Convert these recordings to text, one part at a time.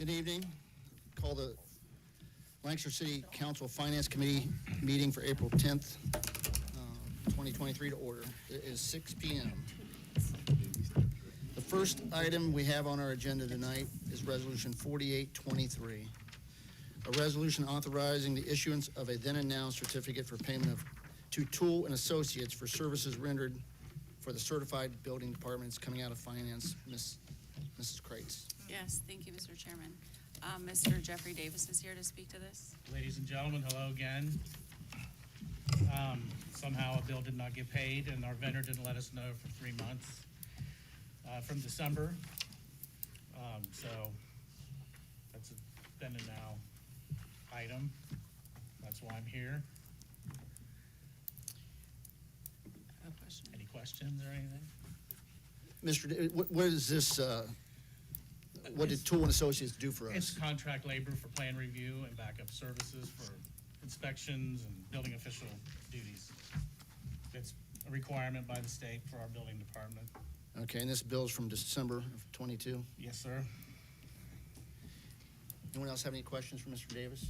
Good evening. Call the Lancaster City Council Finance Committee meeting for April 10th, 2023 to order. It is 6 p.m. The first item we have on our agenda tonight is Resolution 4823, a resolution authorizing the issuance of a then and now certificate for payment to Tool and Associates for services rendered for the certified building departments coming out of finance. Mrs. Kreitz. Yes, thank you, Mr. Chairman. Mr. Jeffrey Davis is here to speak to this. Ladies and gentlemen, hello again. Somehow a bill did not get paid, and our vendor didn't let us know for 3 months from December. So that's a then and now item. That's why I'm here. A question. Any questions or anything? Mr. What is this? What did Tool and Associates do for It's us? contract labor for plan review and backup services for inspections and building official duties. It's a requirement by the state for our building department. Okay, and this bill's from December of 22. Yes, sir. Anyone else have any questions for Mr. Davis?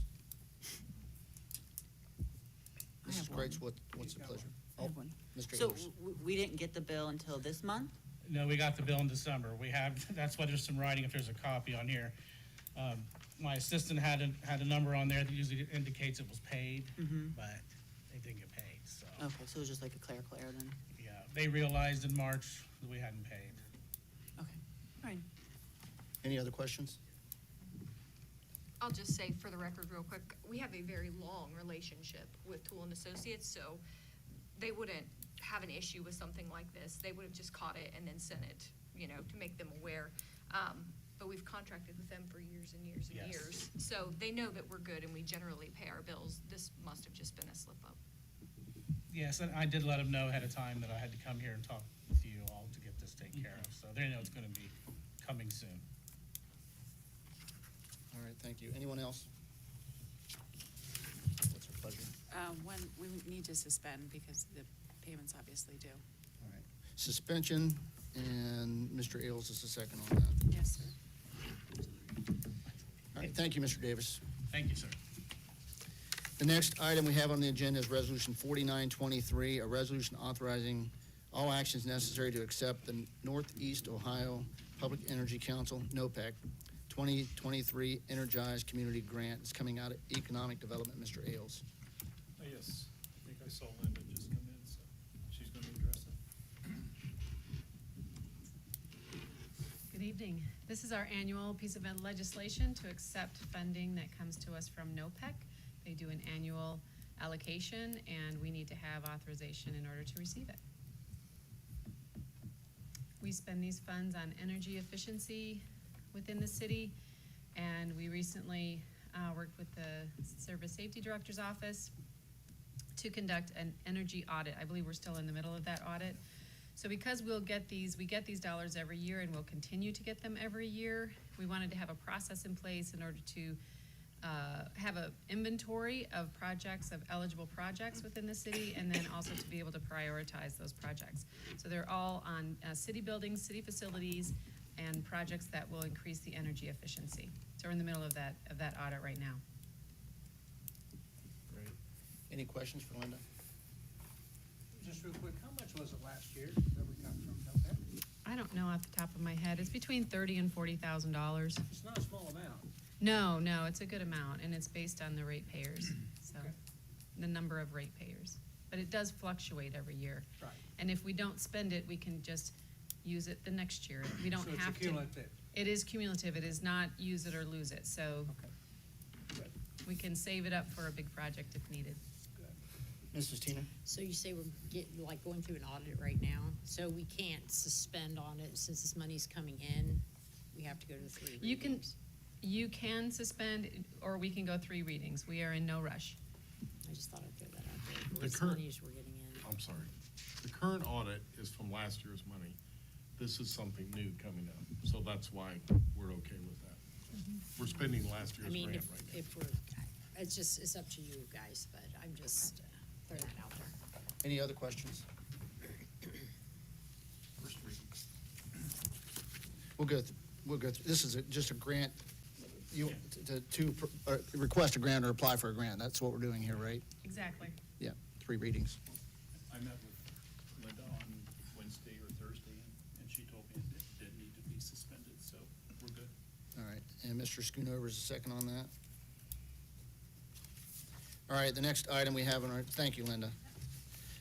Mrs. Kreitz, what's the pleasure? I have one. Mr. So Ayers. we didn't get the bill until this month? No, we got the bill in December. That's why there's some writing, if there's a copy on here. My assistant had a number on there that usually indicates it was paid, but it didn't get paid, so. Okay, so it was just like a clerical error then? Yeah, they realized in March that we hadn't paid. Okay, all right. Any other questions? I'll just say for the record real quick, we have a very long relationship with Tool and Associates, so they wouldn't have an issue with something like this. They would have just caught it and then sent it, to make them aware. But we've contracted with them for years and years and Yes. years. So they know that we're good and we generally pay our bills. This must have just been a slip up. Yes, and I did let them know ahead of time that I had to come here and talk with you all to get this taken care of. So they know it's gonna be coming soon. All right, thank you. Anyone else? What's your pleasure? When we need to suspend because the payments obviously due. All right. Suspension, and Mr. Ailes is the second on that. Yes, sir. All right, thank you, Mr. Davis. Thank you, sir. The next item we have on the agenda is Resolution 4923, a resolution authorizing all actions necessary to accept the Northeast Ohio Public Energy Council, NOPEC, 2023 Energized Community Grant. It's coming out of Economic Development. Mr. Ailes. Yes, I think I saw Linda just come in, so she's going to address it. Good evening. This is our annual piece of legislation to accept funding that comes to us from NOPEC. They do an annual allocation, and we need to have authorization in order to receive it. We spend these funds on energy efficiency within the city, and we recently worked with the Service Safety Director's Office to conduct an energy audit. I believe we're still in the middle of that audit. So because we get these dollars every year and we'll continue to get them every year, we wanted to have a process in place in order to have an inventory of projects, of eligible projects within the city, and then also to be able to prioritize those projects. So they're all on city buildings, city facilities, and projects that will increase the energy efficiency. So we're in the middle of that audit right now. Great. Any questions for Linda? Just real quick, how much was it last year that we got from NOPEC? I don't know off the top of my head. It's between $30,000 and $40,000. It's not a small amount. No, it's a good amount, and it's based on the ratepayers, so Okay. the number of ratepayers. But it does fluctuate every year. Right. And if we don't spend it, we can just use it the next year. We don't So it's have to. cumulative. It is cumulative. It is not use it or lose it. So Okay. Good. we can save it up for a big project if needed. Good. Mrs. Tina? So you say we're going through an audit right now, so we can't suspend on it since this money's coming in? We have to go to the 3 readings? You can suspend, or we can go 3 readings. We are in no rush. I just thought I'd throw that out there. The This current- monies we're getting in. I'm sorry. The current audit is from last year's money. This is something new coming up, so that's why we're okay with that. We're spending last I year's mean, grant right now. if we're, it's up to you guys, but I'm just throwing that out there. Any other questions? First reading. We'll go through, this is just a grant You, request a grant or apply for a grant, that's what we're doing here, right? Exactly. Yeah, 3 readings. I met with Linda on Wednesday or Thursday, and she told me it didn't need to be suspended, so we're good. All right, and Mr. Schoonover is the second on that. All right, the next item we have on our, thank you, Linda.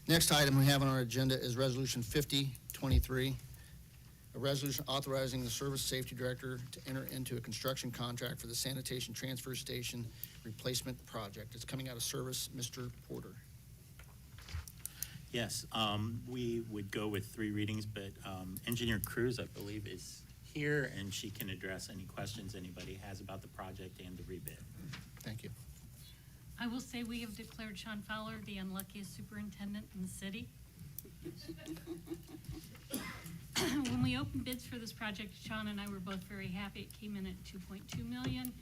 Next item we have on our agenda is Resolution 5023, a resolution authorizing the Service Safety Director to enter into a construction contract for the sanitation transfer station replacement project. It's coming out of service. Mr. Porter. Yes, we would go with 3 readings, but Engineer Cruz, I believe, is here, and she can address any questions anybody has about the project and the rebid. Thank you. I will say we have declared Sean Fowler the unluckiest superintendent in the city. When we opened bids for this project, Sean and I were both very happy. It came in at 2.2 million,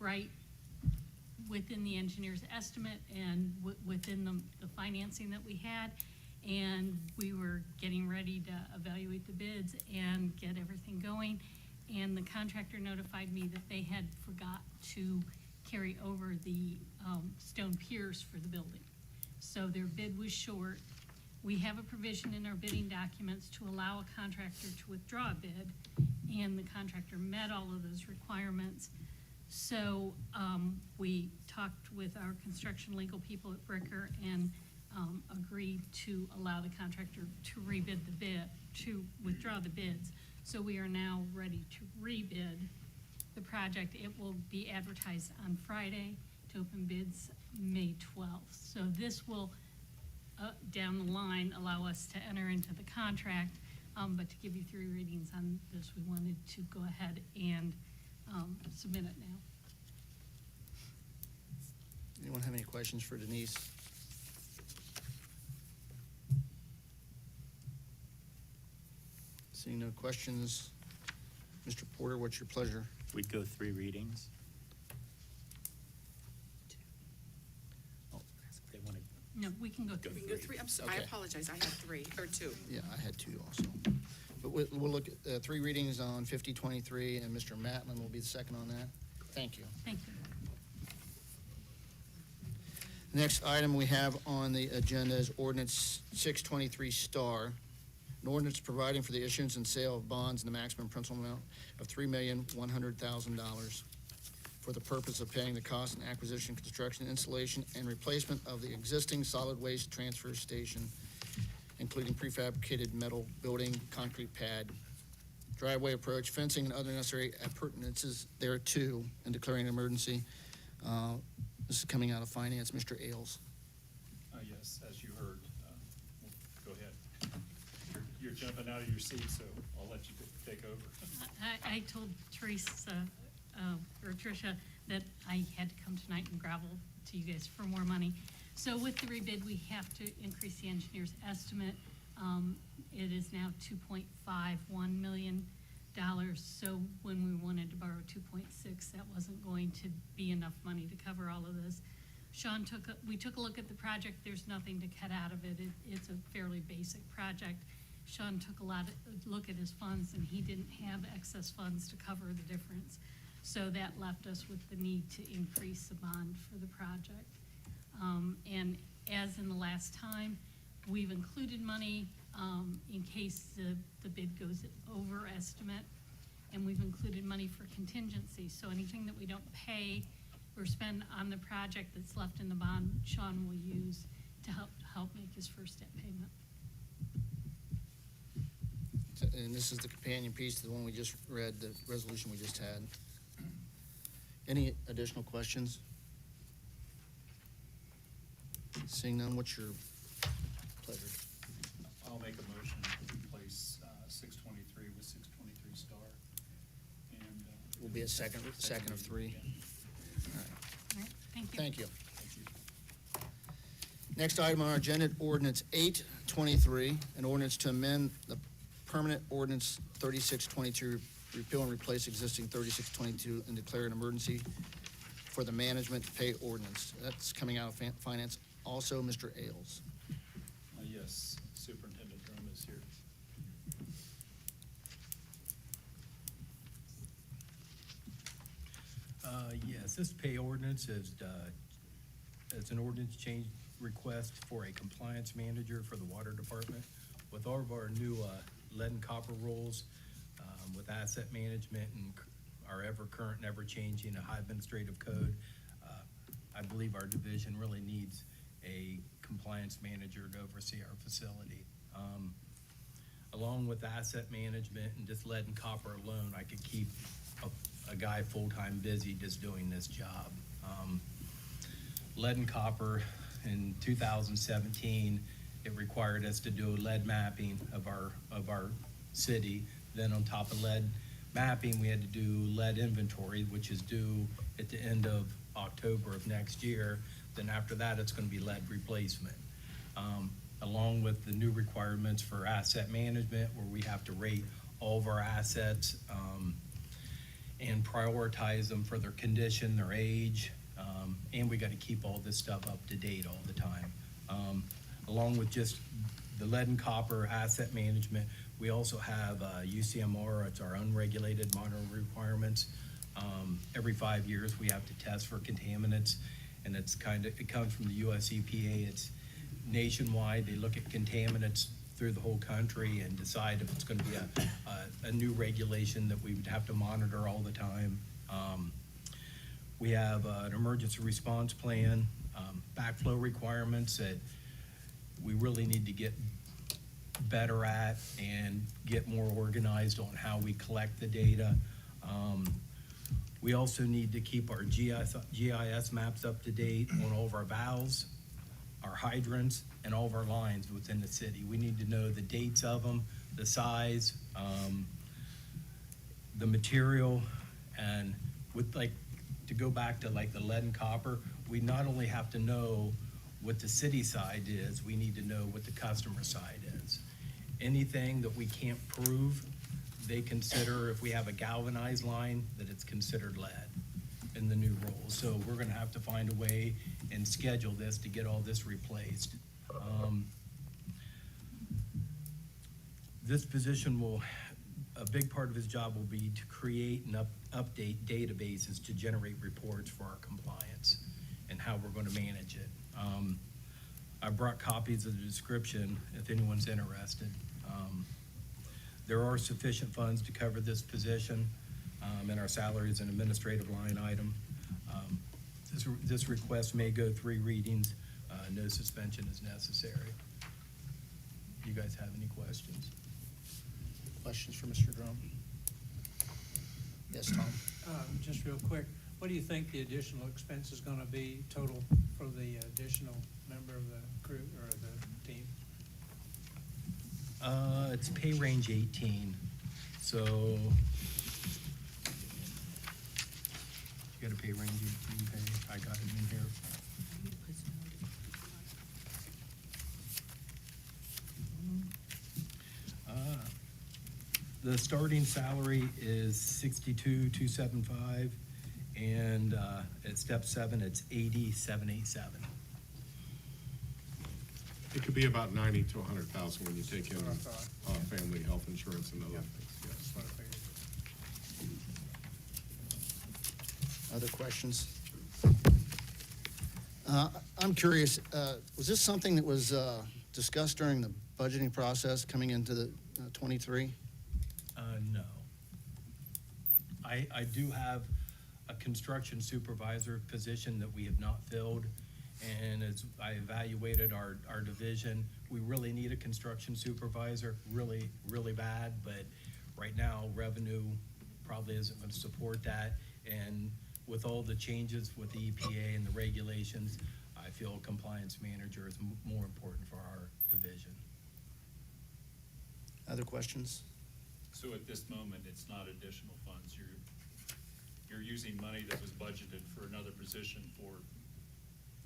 right within the engineer's estimate and within the financing that we had. And we were getting ready to evaluate the bids and get everything going. And the contractor notified me that they had forgot to carry over the stone piers for the building. So their bid was short. We have a provision in our bidding documents to allow a contractor to withdraw a bid, and the contractor met all of those requirements. So we talked with our construction legal people at Bricker and agreed to allow the contractor to rebid the bid, to withdraw the bids. So we are now ready to rebid the project. It will be advertised on Friday to open bids May 12th. So this will, down the line, allow us to enter into the contract. But to give you 3 readings on this, we wanted to go ahead and submit it now. Anyone have any questions for Denise? Seeing no questions, Mr. Porter, what's your pleasure? We'd go 3 readings. Oh, they want to No, we can go Go through. We We can go 3. I'm sorry, I Okay. apologize, I had 3 or 2. Yeah, I had 2 also. But we'll look at 3 readings on 5023, and Mr. Matlin will be the second on that. Thank you. Thank you. The next item we have on the agenda is ordinance 623 star, an ordinance providing for the issuance and sale of bonds in the maximum principal amount of $3,100,000 for the purpose of paying the cost and acquisition, construction, installation, and replacement of the existing solid waste transfer station, including prefabricated metal building, concrete pad, driveway approach, fencing, and other necessary appurtenances thereto, and declaring an emergency. This is coming out of finance. Mr. Ailes. Yes, as you heard, go ahead. You're jumping out of your seat, so I'll let you take over. I told Teresa, or Tricia, that I had to come tonight and gravel to you guys for more money. So with the rebid, we have to increase the engineer's estimate. It is now $2.51 million. So when we wanted to borrow 2.6, that wasn't going to be enough money to cover all of this. We took a look at the project. There's nothing to cut out of it. It's a fairly basic project. Sean took a look at his funds, and he didn't have excess funds to cover the difference. So that left us with the need to increase the bond for the project. And as in the last time, we've included money in case the bid goes over estimate, and we've included money for contingency. So anything that we don't pay or spend on the project that's left in the bond, Sean will use to help make his first step payment. And this is the companion piece to the one we just read, the resolution we just had. Any additional questions? Seeing none, what's your pleasure? I'll make a motion to replace 623 with 623 star. And Will be a second of 3. Yeah. All right. All right, thank you. Thank you. Thank you. Next item on our agenda, ordinance 823, an ordinance to amend the permanent ordinance 3622, repeal and replace existing 3622, and declare an emergency for the management pay ordinance. That's coming out of finance. Also, Mr. Ailes. Yes, Superintendent Drum is here. Yes, this pay ordinance is, it's an ordinance change request for a compliance manager for the water department. With all of our new, lead and copper rules, with asset management and our ever current and ever changing Ohio administrative code, I believe our division really needs a compliance manager to oversee our facility. Along with asset management and just lead and copper alone, I could keep a guy full-time busy just doing this job. Lead and copper, in 2017, it required us to do a lead mapping of our city. Then on top of lead mapping, we had to do lead inventory, which is due at the end of October of next year. Then after that, it's gonna be lead replacement. Along with the new requirements for asset management, where we have to rate all of our assets, and prioritize them for their condition, their age, and we gotta keep all this stuff up to date all the time. Along with just the lead and copper asset management, we also have UCMR, it's our unregulated monitoring requirements. Every 5 years, we have to test for contaminants, and it comes from the US EPA. It's nationwide. They look at contaminants through the whole country and decide if it's gonna be a new regulation that we would have to monitor all the time. We have an emergency response plan, backflow requirements that we really need to get better at and get more organized on how we collect the data. We also need to keep our GIS maps up to date on all of our valves, our hydrants, and all of our lines within the city. We need to know the dates of them, the size, the material, and to go back to the lead and copper, we not only have to know what the city side is, we need to know what the customer side is. Anything that we can't prove, they consider, if we have a galvanized line, that it's considered lead in the new rules. So we're gonna have to find a way and schedule this to get all this replaced. This position a big part of his job will be to create and update databases to generate reports for our compliance and how we're gonna manage it. I brought copies of the description if anyone's interested. There are sufficient funds to cover this position, and our salaries and administrative line item. This request may go 3 readings. No suspension is necessary. Do you guys have any questions? Questions for Mr. Drum? Yes, Tom? Just real quick, what do you think the additional expense is gonna be total for the additional member of the crew or the team? It's pay range 18, so you got a pay range 18 pay, I got it in here. The starting salary is 62,275, and at step 7, it's 80,787. It could be about 90 to 100,000 when you take in, That's what I thought. family health insurance and other Yeah. things, yes. That's what I figured. Other questions? I'm curious, was this something that was discussed during the budgeting process coming into the 23? No. I do have a construction supervisor position that we have not filled, and as I evaluated our division, we really need a construction supervisor, really, really bad, but right now, revenue probably isn't gonna support that, and with all the changes with the EPA and the regulations, I feel a compliance manager is more important for our division. Other questions? So at this moment, it's not additional funds, you're using money that was budgeted for another position for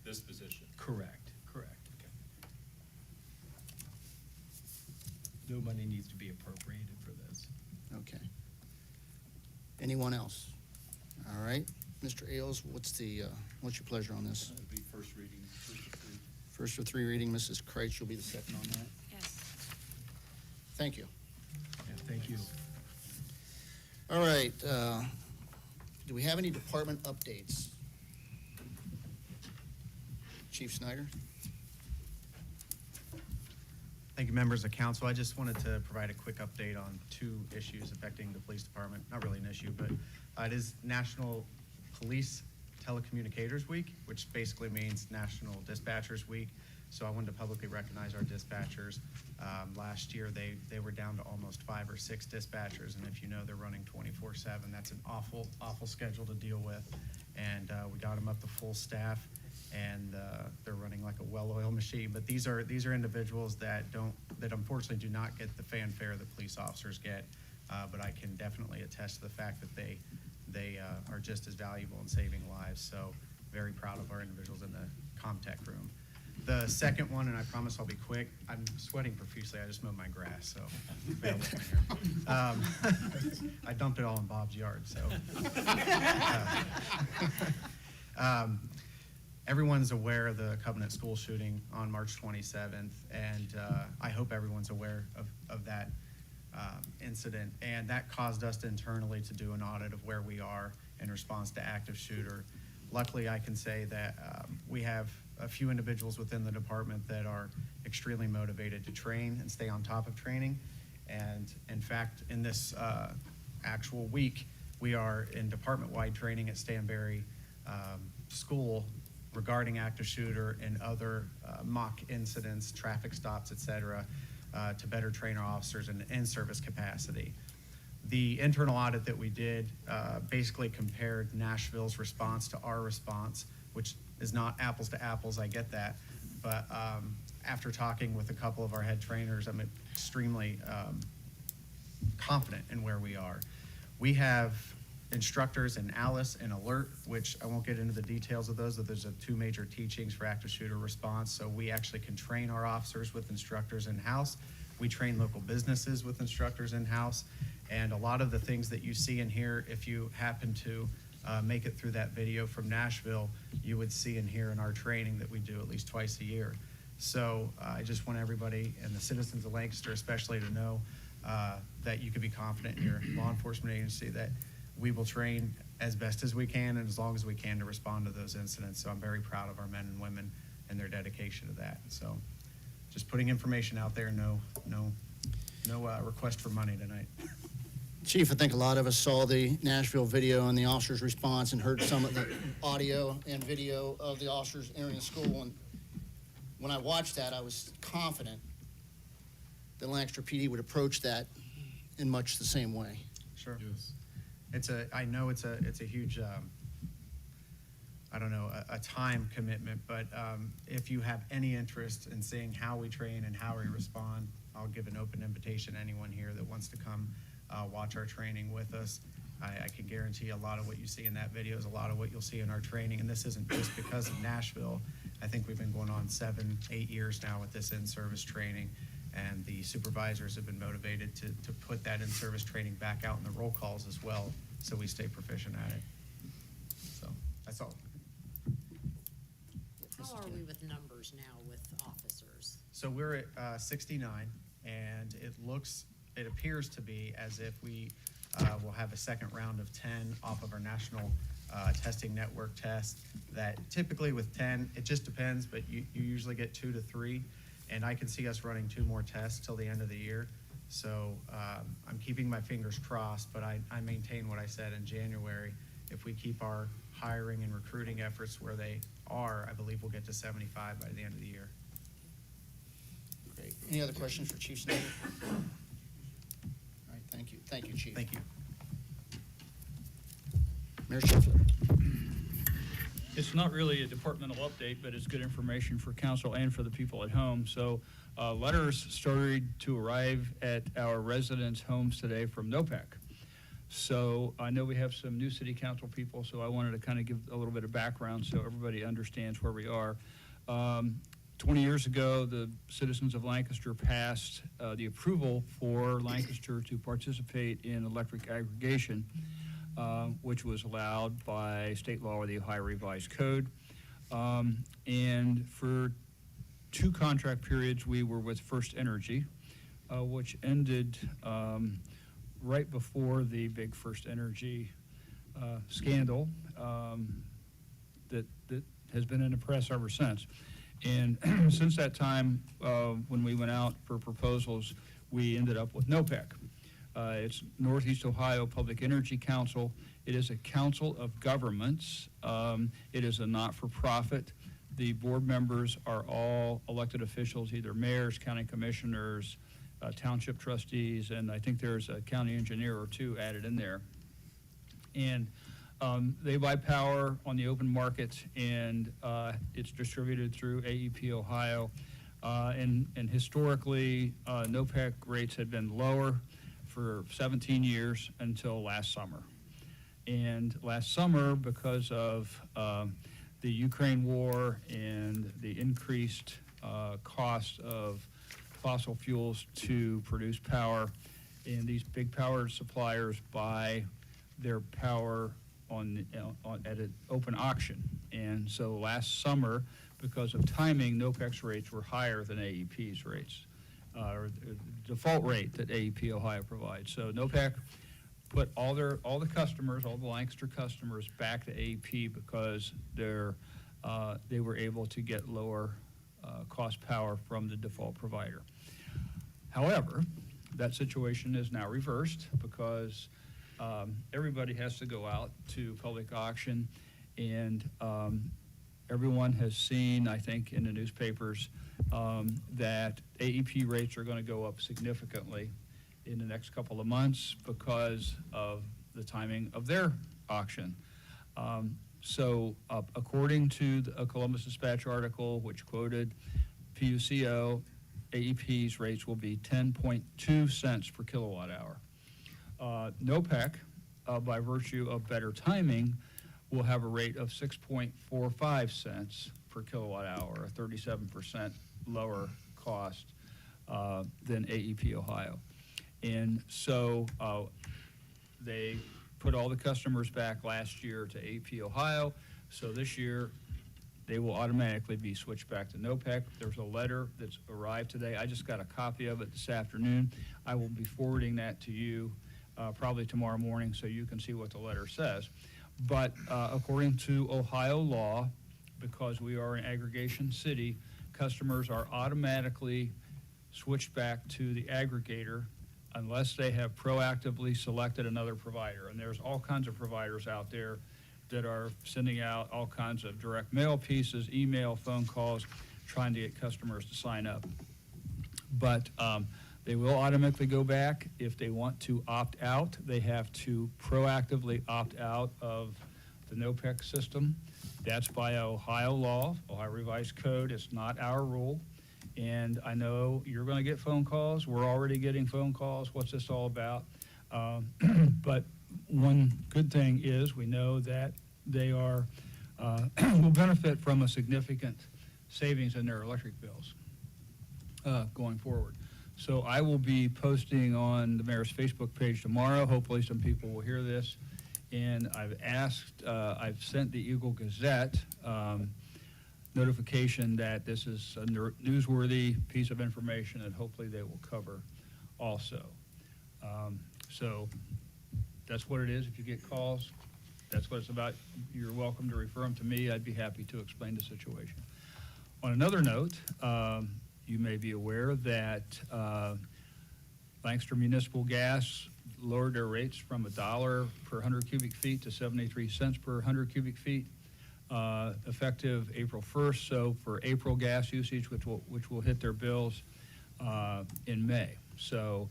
this position? Correct. No money needs to be appropriated for this. Okay. Anyone else? All right, Mr. Ailes, what's your pleasure on this? That'd be first reading, first of 3. First for 3 reading, Mrs. Kreitz, you'll be the second on that. Yes. Thank you. Yeah, thank you. All right, do we have any department updates? Chief Snyder? Thank you, members of council. I just wanted to provide a quick update on two issues affecting the police department. Not really an issue, but it is National Police Telecommunicators Week, which basically means National Dispatchers Week. So I wanted to publicly recognize our dispatchers. Last year, they were down to almost 5 or 6 dispatchers, and if you know, they're running 24/7. That's an awful, awful schedule to deal with. And we got them up to full staff, and they're running like a well-oiled machine. But these are individuals that unfortunately do not get the fanfare that police officers get. But I can definitely attest to the fact that they are just as valuable in saving lives. So very proud of our individuals in the Comtech room. The second one, and I promise I'll be quick, I'm sweating profusely. I just mowed my grass, so bear with me here. I dumped it all in Bob's yard, so. Everyone's aware of the Covenant school shooting on March 27th, and I hope everyone's aware of that incident. And that caused us internally to do an audit of where we are in response to active shooter. Luckily, I can say that we have a few individuals within the department that are extremely motivated to train and stay on top of training. And in fact, in this actual week, we are in department-wide training at Stanberry School regarding active shooter and other mock incidents, traffic stops, et cetera, to better train our officers in in-service capacity. The internal audit that we did basically compared Nashville's response to our response, which is not apples to apples, I get that. But after talking with a couple of our head trainers, I'm extremely confident in where we are. We have instructors in Alice and Alert, which I won't get into the details of those, but there's 2 major teachings for active shooter response. So we actually can train our officers with instructors in-house. We train local businesses with instructors in-house. And a lot of the things that you see and hear, if you happen to make it through that video from Nashville, you would see and hear in our training that we do at least twice a year. So I just want everybody and the citizens of Lancaster especially to know that you can be confident in your law enforcement agency that we will train as best as we can and as long as we can to respond to those incidents. So I'm very proud of our men and women and their dedication to that. So just putting information out there, no request for money tonight. Chief, I think a lot of us saw the Nashville video and the officer's response and heard some of the audio and video of the officers entering the school. And when I watched that, I was confident that Lancaster PD would approach that in much the same way. Sure. Yes. I know it's a huge, I don't know, a time commitment, but if you have any interest in seeing how we train and how we respond, I'll give an open invitation to anyone here that wants to come watch our training with us. I can guarantee a lot of what you see in that video is a lot of what you'll see in our training, and this isn't just because of Nashville. I think we've been going on 7-8 years now with this in-service training, and the supervisors have been motivated to put that in-service training back out in the roll calls as well, so we stay proficient at it. So that's all. How are we with numbers now with officers? So we're at 69, and it appears to be as if we will have a second round of 10 off of our national testing network test. That typically with 10, it just depends, but you usually get 2 to 3. And I can see us running 2 more tests till the end of the year. So I'm keeping my fingers crossed, but I maintain what I said in January. If we keep our hiring and recruiting efforts where they are, I believe we'll get to 75 by the end of the year. Great. Any other questions for Chief Snyder? All right, thank you. Thank you, Chief. Thank you. Mayor Schiffler. It's not really a departmental update, but it's good information for council and for the people at home. So letters started to arrive at our residents' homes today from NOPEC. So I know we have some new city council people, so I wanted to kind of give a little bit of background so everybody understands where we are. 20 years ago, the citizens of Lancaster passed the approval for Lancaster to participate in electric aggregation, which was allowed by state law or the Ohio Revised Code. And for 2 contract periods, we were with First Energy, which ended right before the big First Energy scandal that has been in the press ever since. And since that time, when we went out for proposals, we ended up with NOPEC. It's Northeast Ohio Public Energy Council. It is a council of governments. It is a not-for-profit. The board members are all elected officials, either mayors, county commissioners, township trustees, and I think there's a county engineer or two added in there. And they buy power on the open market, and it's distributed through AEP Ohio. And historically, NOPEC rates had been lower for 17 years until last summer. And last summer, because of the Ukraine war and the increased cost of fossil fuels to produce power, and these big power suppliers buy their power at an open auction. And so last summer, because of timing, NOPEC's rates were higher than AEP's rates, or the default rate that AEP Ohio provides. So NOPEC put all the customers, all the Lancaster customers, back to AEP because they were able to get lower cost power from the default provider. However, that situation is now reversed because everybody has to go out to public auction, and everyone has seen, I think, in the newspapers that AEP rates are going to go up significantly in the next couple of months because of the timing of their auction. So according to a Columbus Dispatch article, which quoted PUCO, AEP's rates will be 10.2 cents per kilowatt hour. NOPEC, by virtue of better timing, will have a rate of 6.45 cents per kilowatt hour, a 37% lower cost than AEP Ohio. And so they put all the customers back last year to AEP Ohio, so this year they will automatically be switched back to NOPEC. There's a letter that's arrived today. I just got a copy of it this afternoon. I will be forwarding that to you probably tomorrow morning so you can see what the letter says. But according to Ohio law, because we are an aggregation city, customers are automatically switched back to the aggregator unless they have proactively selected another provider. And there's all kinds of providers out there that are sending out all kinds of direct mail pieces, email, phone calls, trying to get customers to sign up. But they will automatically go back. If they want to opt out, they have to proactively opt out of the NOPEC system. That's by Ohio law, Ohio Revised Code. It's not our rule. And I know you're going to get phone calls. We're already getting phone calls. What's this all about? But one good thing is we know that they are will benefit from a significant savings in their electric bills going forward. So I will be posting on the mayor's Facebook page tomorrow. Hopefully some people will hear this. And I've sent the Eagle Gazette notification that this is a newsworthy piece of information and hopefully they will cover also. So that's what it is. If you get calls, that's what it's about. You're welcome to refer them to me. I'd be happy to explain the situation. On another note, you may be aware that Lancaster Municipal Gas lowered their rates from $1 per 100 cubic feet to 73 cents per 100 cubic feet, effective April 1st. So for April gas usage, which will hit their bills in May. So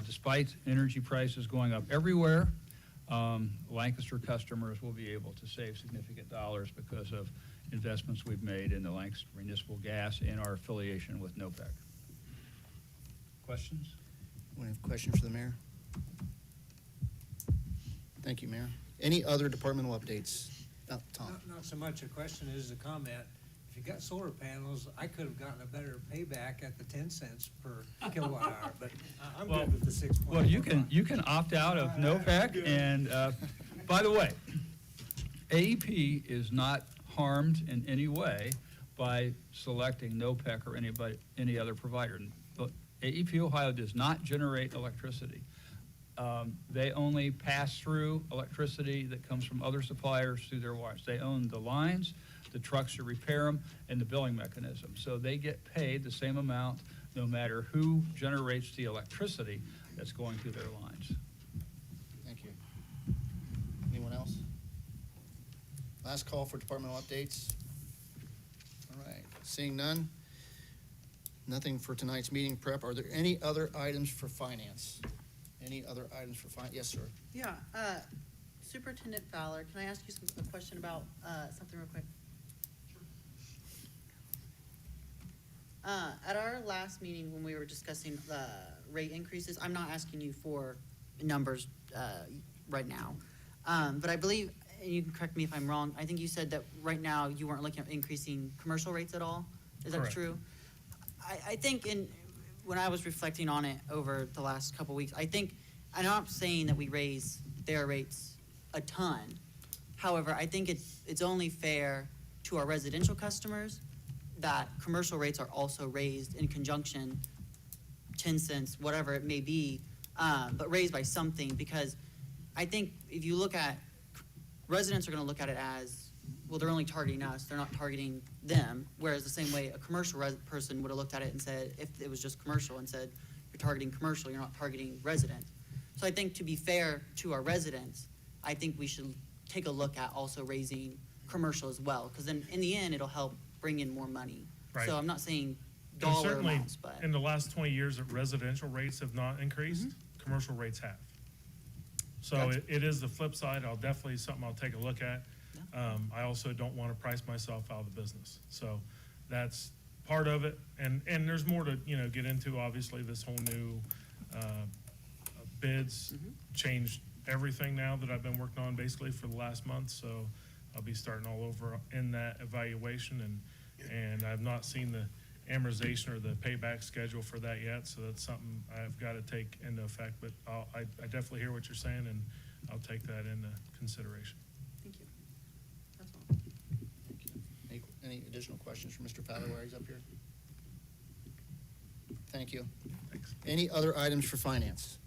despite energy prices going up everywhere, Lancaster customers will be able to save significant dollars because of investments we've made in the Lancaster Municipal Gas and our affiliation with NOPEC. Questions? We have a question for the mayor. Thank you, Mayor. Any other departmental updates? Tom? Not so much a question as a comment. If you got solar panels, I could have gotten a better payback at the 10 cents per kilowatt hour, but I'm good with the 6. Well, you can opt out of NOPEC, and by the way, AEP is not harmed in any way by selecting NOPEC or any other provider. But AEP Ohio does not generate electricity. They only pass through electricity that comes from other suppliers through their wires. They own the lines, the trucks to repair them, and the billing mechanism. So they get paid the same amount no matter who generates the electricity that's going through their lines. Thank you. Anyone else? Last call for departmental updates. All right, seeing none. Nothing for tonight's meeting prep. Are there any other items for finance? Any other items for finance? Yes, sir. Yeah, Superintendent Fowler, can I ask you a question about, something real quick? At our last meeting, when we were discussing the rate increases, I'm not asking you for numbers, right now. But I believe, and you can correct me if I'm wrong, I think you said that right now you weren't looking at increasing commercial rates at all? Is that Correct. true? I think when I was reflecting on it over the last couple of weeks, I'm not saying that we raise their rates a ton. However, I think it's only fair to our residential customers that commercial rates are also raised in conjunction, 10 cents, whatever it may be, but raised by something, because I think if you look at, residents are gonna look at it as, well, they're only targeting us, they're not targeting them, whereas the same way a commercial person would have looked at it and said, if it was just commercial, and said, you're targeting commercial, you're not targeting resident. So I think to be fair to our residents, I think we should take a look at also raising commercial as well, because then in the end, it'll help bring in more money. Right. So I'm not saying And dollar certainly, amounts, but. in the last 20 years, that residential rates have not increased, commercial rates have. So Gotcha. it is the flip side. I'll definitely, something I'll take a look at. I also don't want to price myself out of the business. So that's part of it. And there's more to, get into. Obviously, this whole new bids changed everything now that I've been working on basically for the last month. So I'll be starting all over in that evaluation, and I've not seen the amortization or the payback schedule for that yet. So that's something I've got to take into effect. But I definitely hear what you're saying, and I'll take that into consideration. Thank you. That's all. Thank you. Any additional questions for Mr. Fowler while he's up here? Thank you. Thanks. Any other items for finance?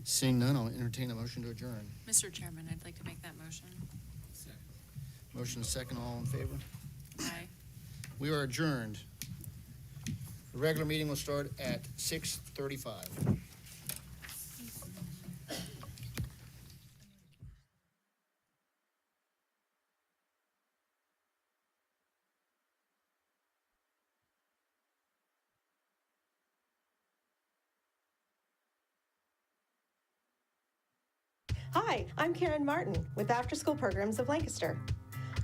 Seeing none, I'll entertain a motion to adjourn. Mr. Chairman, I'd like to make that motion. Motion is second, all in favor? Aye. We are adjourned. The regular meeting will start at 6:35. Hi, I'm Karen Martin with After School Programs of Lancaster.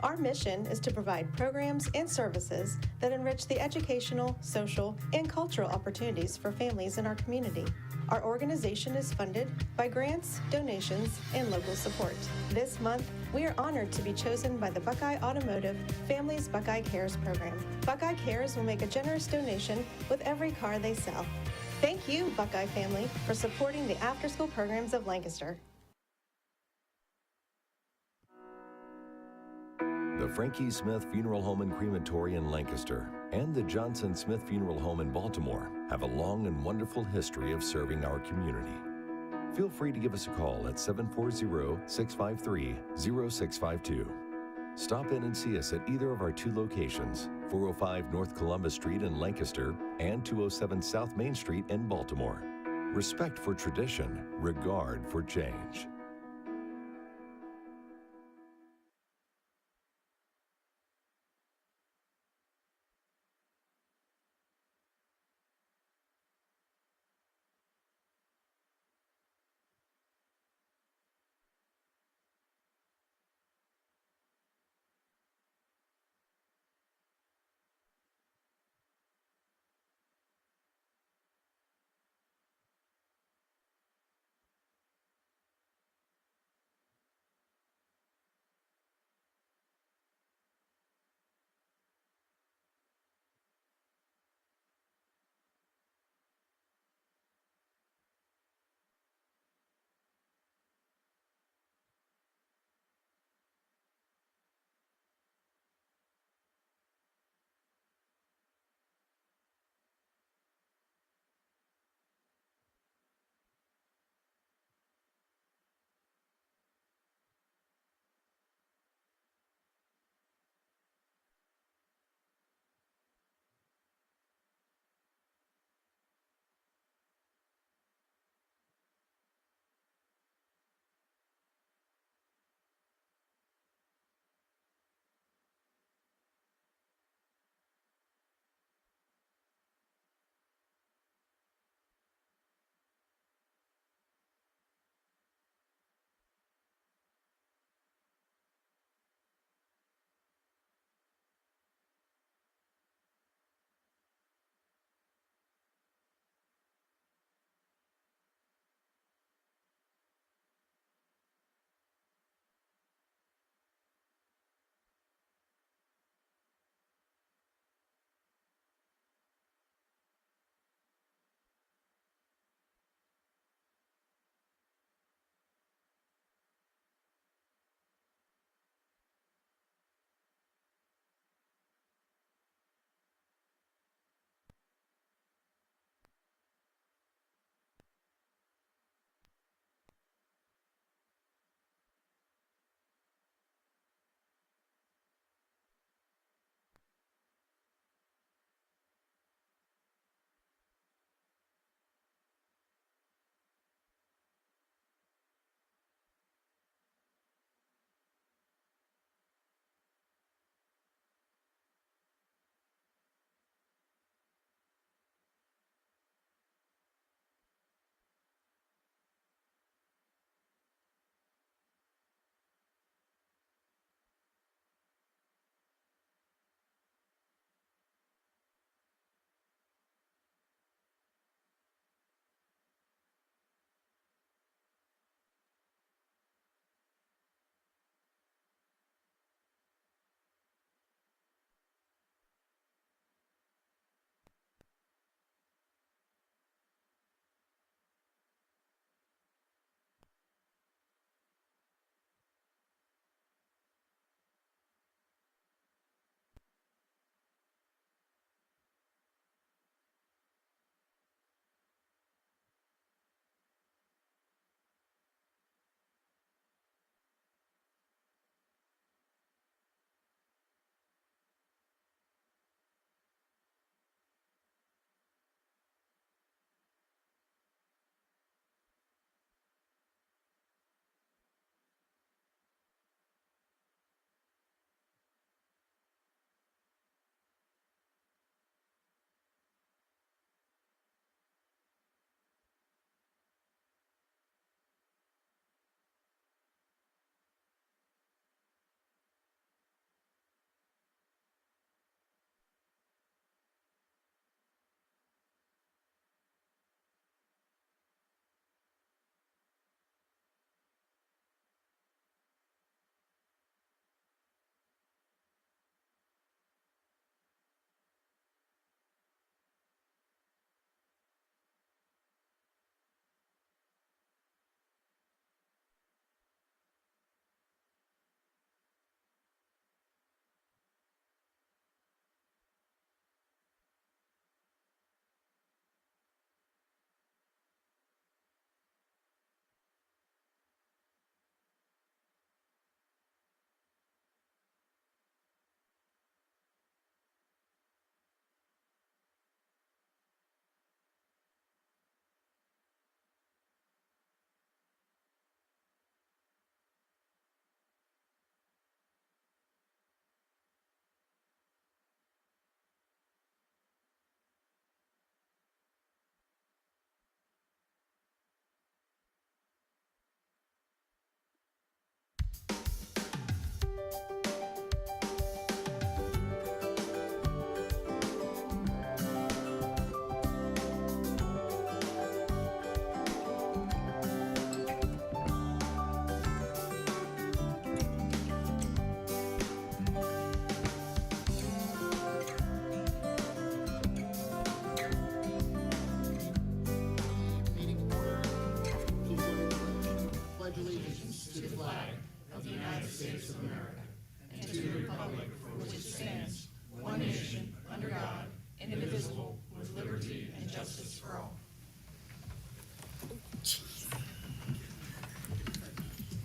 Our mission is to provide programs and services that enrich the educational, social, and cultural opportunities for families in our community. Our organization is funded by grants, donations, and local support. This month, we are honored to be chosen by the Buckeye Automotive Families Buckeye Cares program. Buckeye Cares will make a generous donation with every car they sell. Thank you, Buckeye family, for supporting the After School Programs of Lancaster. The Frankie Smith Funeral Home and Crematory in Lancaster and the Johnson Smith Funeral Home in Baltimore have a long and wonderful history of serving our community. Feel free to give us a call at 740-653-0652. Stop in and see us at either of our two locations, 405 North Columbus Street in Lancaster and 207 South Main Street in Baltimore. Respect for tradition, regard for change.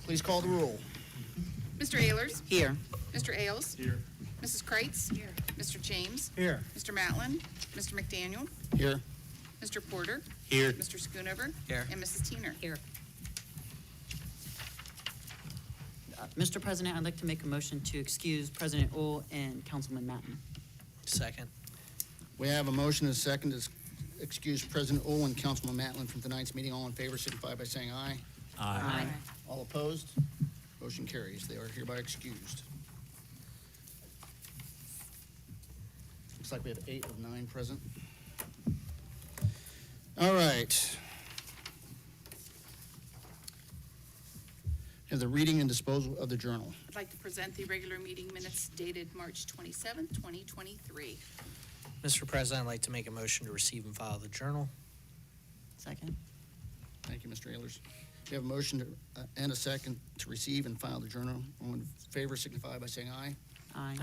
Please call the roll. Mr. Ayers? Here. Mr. Ailes? Here. Mrs. Kreitz? Here. Mr. James? Here. Mr. Matlin? Mr. McDaniel? Here. Mr. Porter? Here. Mr. Schoonover? Here. And Mrs. Teener? Here. Mr. President, I'd like to make a motion to excuse President Ull and Councilman Matten. Second. We have a motion and a second to excuse President Ull and Councilman Matlin from tonight's meeting. All in favor signify by saying aye. Aye. All opposed? Motion carries. They are hereby excused. Looks like we have 8 of 9 present. All right. Have the reading and disposal of the journal. I'd like to present the regular meeting minutes dated March 27th, 2023. Mr. President, I'd like to make a motion to receive and file the journal. Second. Thank you, Mr. Ayers. We have a motion and a second to receive and file the journal. All in favor signify by saying aye. Aye.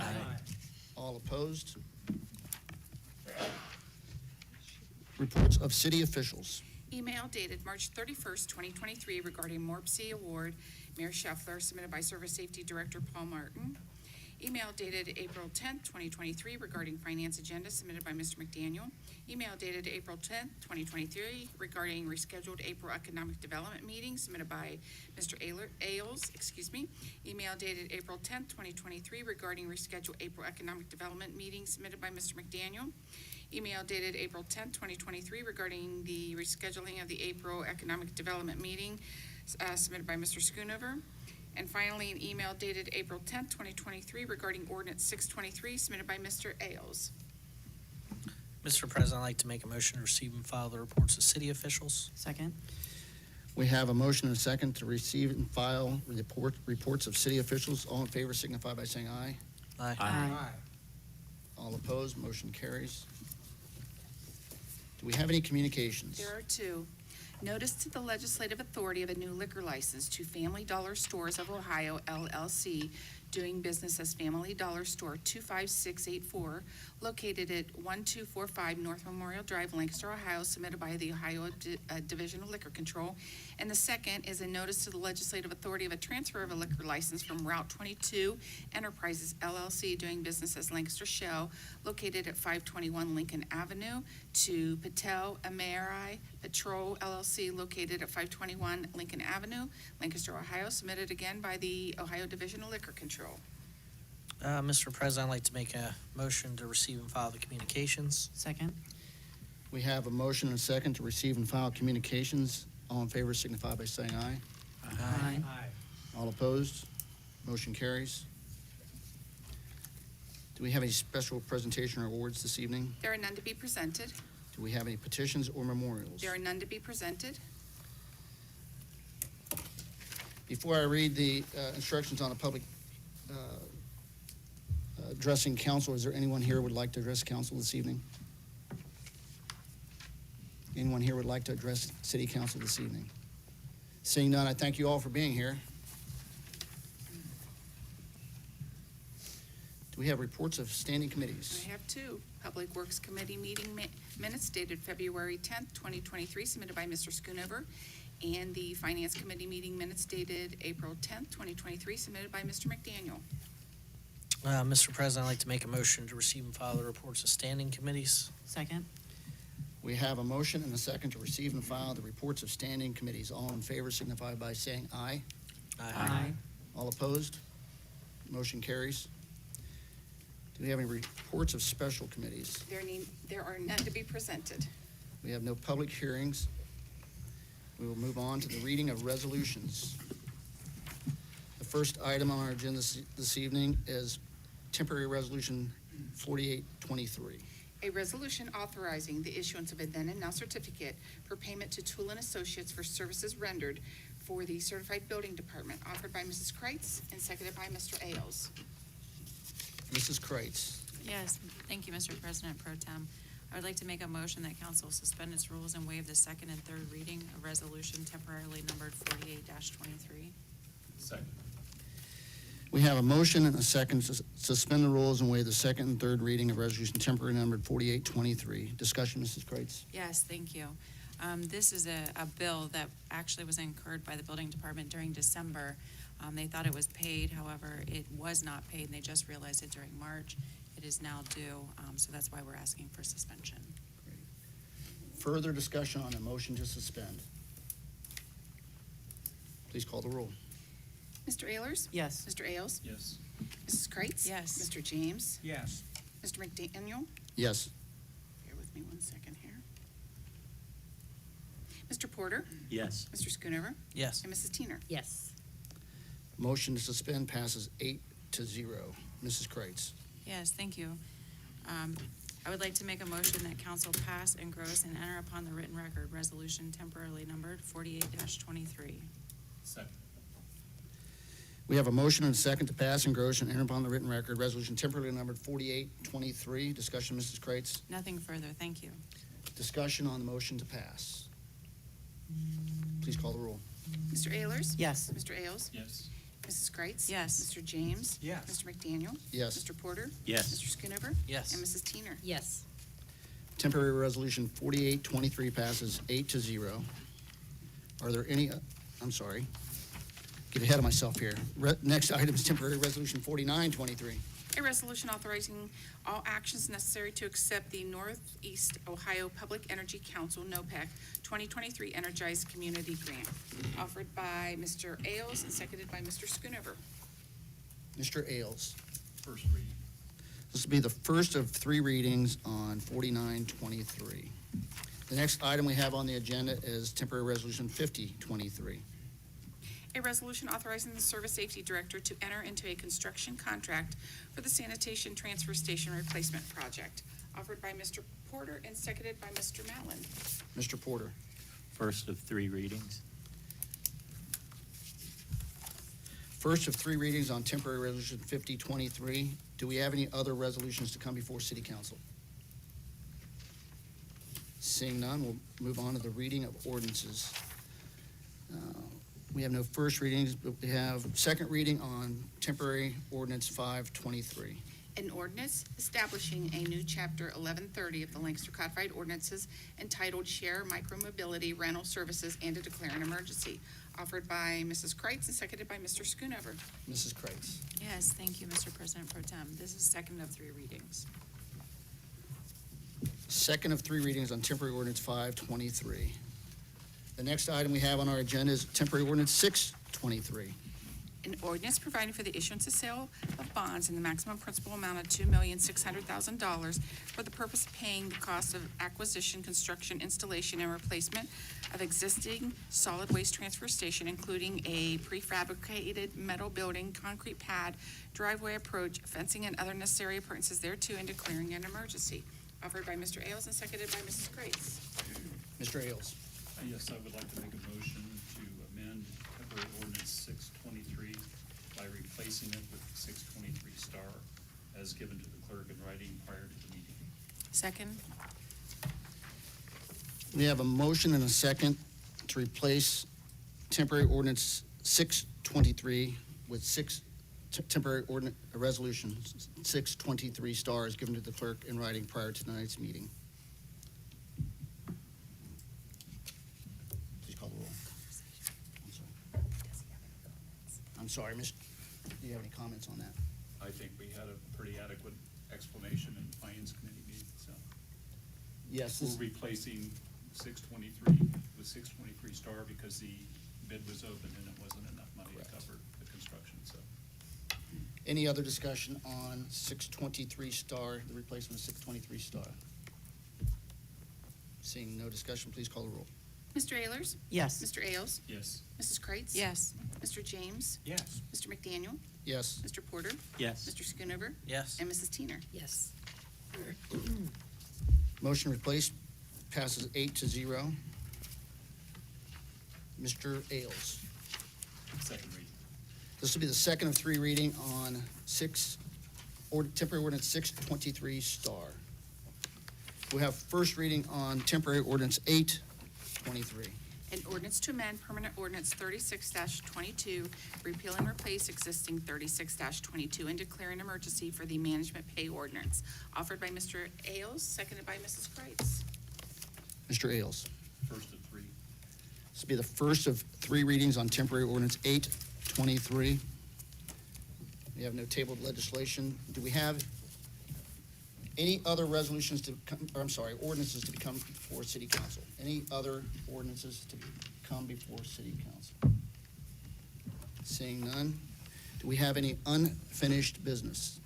All opposed? Reports of city officials. Email dated March 31st, 2023 regarding MORPC Award, Mayor Scheffler, submitted by Service Safety Director Paul Martin. Email dated April 10th, 2023 regarding finance agenda, submitted by Mr. McDaniel. Email dated April 10th, 2023 regarding rescheduled April economic development meeting, submitted by Mr. Ailes. Email dated April 10th, 2023 regarding rescheduled April economic development meeting, submitted by Mr. McDaniel. Email dated April 10th, 2023 regarding the rescheduling of the April economic development meeting, submitted by Mr. Schoonover. And finally, an email dated April 10th, 2023 regarding ordinance 623, submitted by Mr. Ailes. Mr. President, I'd like to make a motion to receive and file the reports of city officials. Second. We have a motion and a second to receive and file reports of city officials. All in favor signify by saying aye. Aye. All opposed, motion carries. Do we have any communications? There are 2. Notice to the legislative authority of a new liquor license to Family Dollar Stores of Ohio, LLC, doing business as Family Dollar Store 25684, located at 1245 North Memorial Drive, Lancaster, Ohio, submitted by the Ohio Division of Liquor Control. And the second is a notice to the legislative authority of a transfer of a liquor license from Route 22 Enterprises, LLC, doing business as Lancaster Shell, located at 521 Lincoln Avenue, to Patel Ameri Patrol, LLC, located at 521 Lincoln Avenue, Lancaster, Ohio, submitted again by the Ohio Division of Liquor Control. Mr. President, I'd like to make a motion to receive and file the communications. Second. We have a motion and a second to receive and file communications. All in favor signify by saying aye. Aye. All opposed? Motion carries. Do we have any special presentation or awards this evening? There are none to be presented. Do we have any petitions or memorials? There are none to be presented. Before I read the instructions on the public addressing council, is there anyone here who would like to address council this evening? Anyone here would like to address city council this evening? Seeing none, I thank you all for being here. Do we have reports of standing committees? I have 2. Public Works Committee meeting minutes dated February 10th, 2023, submitted by Mr. Schoonover, and the Finance Committee meeting minutes dated April 10th, 2023, submitted by Mr. McDaniel. Mr. President, I'd like to make a motion to receive and file the reports of standing committees. Second. We have a motion and a second to receive and file the reports of standing committees. All in favor signify by saying aye. Aye. All opposed? Motion carries. Do we have any reports of special committees? There are none to be presented. We have no public hearings. We will move on to the reading of resolutions. The first item on our agenda this evening is temporary resolution 4823. A resolution authorizing the issuance of a then and now certificate for payment to Tool and Associates for services rendered for the Certified Building Department, offered by Mrs. Kreitz and seconded by Mr. Ailes. Mrs. Kreitz. Yes, thank you, Mr. President Pro Tem. I would like to make a motion that council suspend its rules and waive the second and third reading of resolution temporarily numbered 48-23. Second. We have a motion and a second to suspend the rules and waive the second and third reading of resolution temporary numbered 4823. Discussion, Mrs. Kreitz. Yes, thank you. This is a bill that actually was incurred by the building department during December. They thought it was paid, however, it was not paid, and they just realized it during March. It is now due, so that's why we're asking for suspension. Further discussion on the motion to suspend. Please call the roll. Mr. Ayers? Yes. Mr. Ailes? Yes. Mrs. Kreitz? Yes. Mr. James? Yes. Mr. McDaniel? Yes. Bear with me one second here. Mr. Porter? Yes. Mr. Schoonover? Yes. And Mrs. Teener? Yes. Motion to suspend passes 8-0. Mrs. Kreitz. Yes, thank you. I would like to make a motion that council pass, engross, and enter upon the written record resolution temporarily numbered 48-23. Second. We have a motion and a second to pass, engross, and enter upon the written record resolution temporarily numbered 4823. Discussion, Mrs. Kreitz. Nothing further, thank you. Discussion on the motion to pass. Please call the roll. Mr. Ayers? Yes. Mr. Ailes? Yes. Mrs. Kreitz? Yes. Mr. James? Yes. Mr. McDaniel? Yes. Mr. Porter? Yes. Mr. Schoonover? Yes. And Mrs. Teener? Yes. Temporary resolution 4823 passes 8-0. Are there any, I'm sorry, get ahead of myself here. Next item is temporary resolution 4923. A resolution authorizing all actions necessary to accept the Northeast Ohio Public Energy Council, NOPEC, 2023 Energized Community Grant, offered by Mr. Ailes and seconded by Mr. Schoonover. Mr. Ailes. First reading. This will be the first of 3 readings on 4923. The next item we have on the agenda is temporary resolution 5023. A resolution authorizing the Service Safety Director to enter into a construction contract for the sanitation transfer station replacement project, offered by Mr. Porter and seconded by Mr. Mallon. Mr. Porter. First of 3 readings. First of 3 readings on temporary resolution 5023. Do we have any other resolutions to come before City Council? Seeing none, we'll move on to the reading of ordinances. We have no first readings, but we have second reading on temporary ordinance 523. An ordinance establishing a new chapter 1130 of the Lancaster Codified Ordinances entitled Share Micromobility Rental Services and to declare an emergency, offered by Mrs. Kreitz and seconded by Mr. Schoonover. Mrs. Kreitz. Yes, thank you, Mr. President Pro Tem. This is second of 3 readings. Second of 3 readings on temporary ordinance 523. The next item we have on our agenda is temporary ordinance 623. An ordinance providing for the issuance and sale of bonds in the maximum principal amount of $2,600,000 for the purpose of paying the cost of acquisition, construction, installation, and replacement of existing solid waste transfer station, including a prefabricated metal building, concrete pad, driveway approach, fencing, and other necessary appurtenances thereto, and declaring an emergency. Offered by Mr. Ailes and seconded by Mrs. Kreitz. Mr. Ailes. Yes, I would like to make a motion to amend temporary ordinance 623 by replacing it with 623 star as given to the clerk in writing prior to the meeting. Second. We have a motion and a second to replace temporary ordinance 623 with temporary ordinance, resolution 623 stars given to the clerk in writing prior to tonight's meeting. Please call the roll. I'm sorry, Miss, do you have any comments on that? I think we had a pretty adequate explanation in the finance committee meeting, so. Yes. We're replacing 623 with 623 star because the bid was open and it wasn't enough money to cover the construction, so. Any other discussion on 623 star, the replacement of 623 star? Seeing no discussion, please call the roll. Mr. Ayers? Yes. Mr. Ailes? Yes. Mrs. Kreitz? Yes. Mr. James? Yes. Mr. McDaniel? Yes. Mr. Porter? Yes. Mr. Schoonover? Yes. And Mrs. Teener? Yes. Motion replaced passes 8-0. Mr. Ailes. Second reading. This will be the second of 3 reading on temporary ordinance 623 star. We have first reading on temporary ordinance 823. An ordinance to amend permanent ordinance 36-22, repeal and replace existing 36-22, and declare an emergency for the management pay ordinance. Offered by Mr. Ailes, seconded by Mrs. Kreitz. Mr. Ailes. first of three. This will be the first of 3 readings on temporary ordinance 823. We have no tabled legislation. Do we have any other resolutions to come, or I'm sorry, ordinances to become before city council? Any other ordinances to come before city council? Seeing none. Do we have any unfinished business?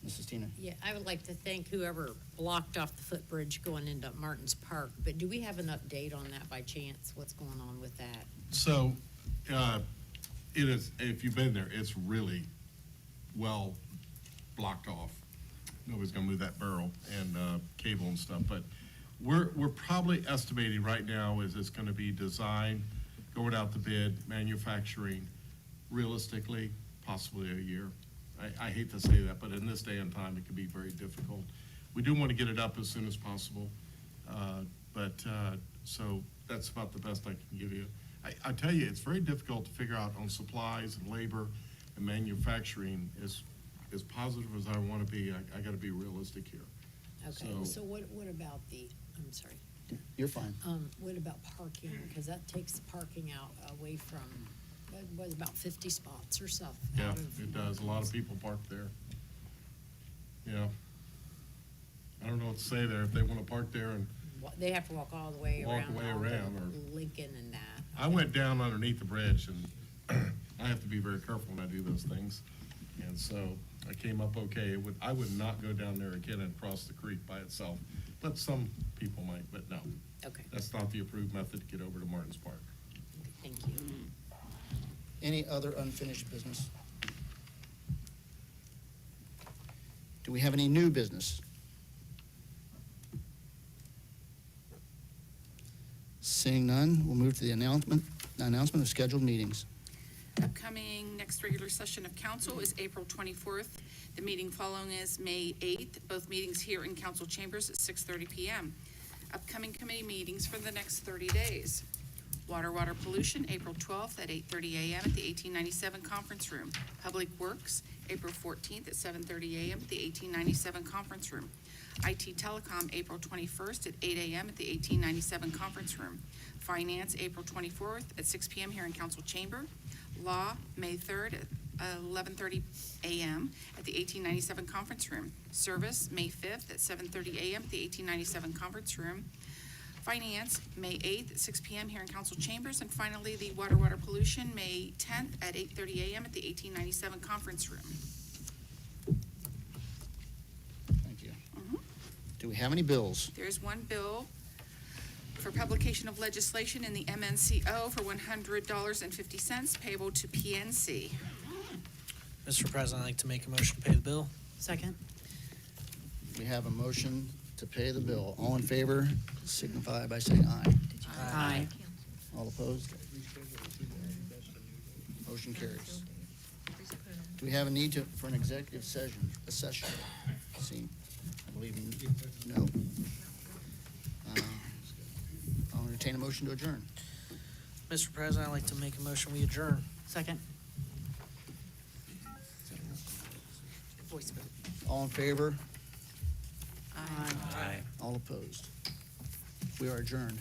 Mrs. Tina? Yeah, I would like to thank whoever blocked off the footbridge going into Martin's Park, but do we have an update on that by chance? What's going on with that? So, it is, if you've been there, it's really well blocked off. Nobody's gonna move that barrel and, cable and stuff, but we're probably estimating right now is it's gonna be design, going out to bid, manufacturing, realistically, possibly a year. I hate to say that, but in this day and time, it can be very difficult. We do want to get it up as soon as possible, so that's about the best I can give you. I tell you, it's very difficult to figure out on supplies and labor and manufacturing. As positive as I want to be, I got to be realistic here. Okay, so what about I'm sorry. You're fine. What about parking? Because that takes the parking out away from, what, about 50 spots or stuff? Yeah, out of it does. A lot of people park there. Yeah. I don't know what to say there. If they want to park there and They have to walk all the way Walk around. the way all the around, or- Lincoln and that. I went down underneath the bridge, and I have to be very careful when I do those things. And so I came up okay. I would not go down there again and cross the creek by itself, but some people might, but no. Okay, That's not the approved method to get over to Martin's Park. thank you. Any other unfinished business? Do we have any new business? Seeing none, we'll move to the announcement of scheduled meetings. Upcoming next regular session of council is April 24th. The meeting following is May 8th, both meetings here in council chambers at 6:30 PM. Upcoming committee meetings for the next 30 days. Water Pollution, April 12th at 8:30 AM at the 1897 Conference Room. Public Works, April 14th at 7:30 AM at the 1897 Conference Room. IT Telecom, April 21st at 8 AM at the 1897 Conference Room. Finance, April 24th at 6 PM here in Council Chamber. Law, May 3rd at 11:30 AM at the 1897 Conference Room. Service, May 5th at 7:30 AM at the 1897 Conference Room. Finance, May 8th at 6 PM here in Council Chambers. And finally, the Water Pollution, May 10th at 8:30 AM at the 1897 Conference Room. Thank you. Do we have any bills? There's one bill for publication of legislation in the MNCO for $100.50 payable to PNC. Mr. President, I'd like to make a motion to pay the bill. Second? We have a motion to pay the bill. All in favor signify by saying aye. Aye. All opposed? Motion carries. Do we have a need for an executive session? See, I believe, no. I'll entertain a motion to adjourn. Mr. President, I'd like to make a motion, we adjourn. Second? Voice vote. All in favor? Aye. All opposed? We are adjourned.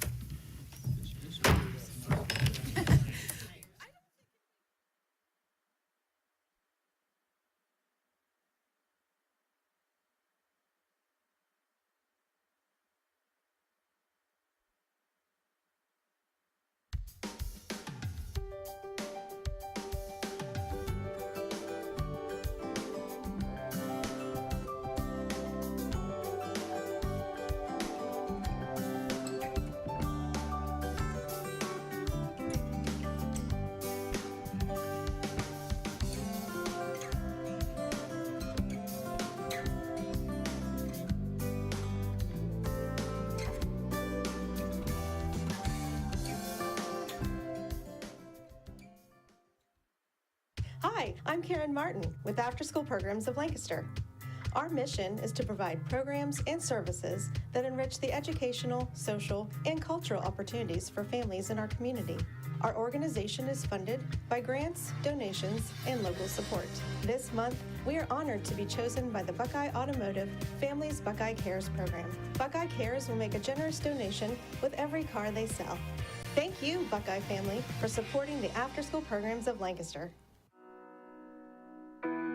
Hi, I'm Karen Martin with After School Programs of Lancaster. Our mission is to provide programs and services that enrich the educational, social, and cultural opportunities for families in our community. Our organization is funded by grants, donations, and local support. This month, we are honored to be chosen by the Buckeye Automotive Families Buckeye Cares program. Buckeye Cares will make a generous donation with every car they sell. Thank you, Buckeye family, for supporting the after-school programs of Lancaster.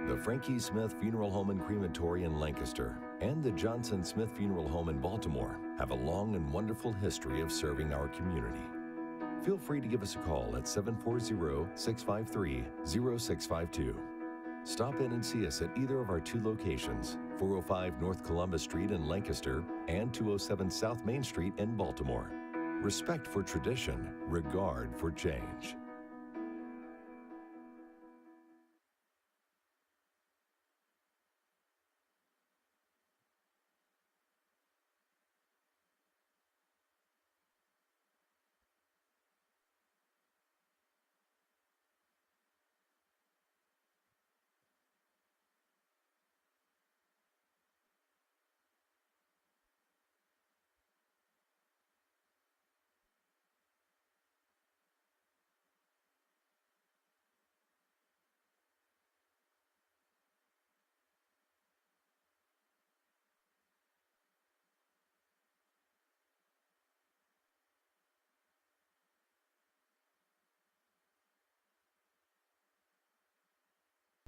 The Frankie Smith Funeral Home and Crematory in Lancaster and the Johnson Smith Funeral Home in Baltimore have a long and wonderful history of serving our community. Feel free to give us a call at 740-653-0652. Stop in and see us at either of our two locations, 405 North Columbus Street in Lancaster and 207 South Main Street in Baltimore. Respect for tradition, regard for change.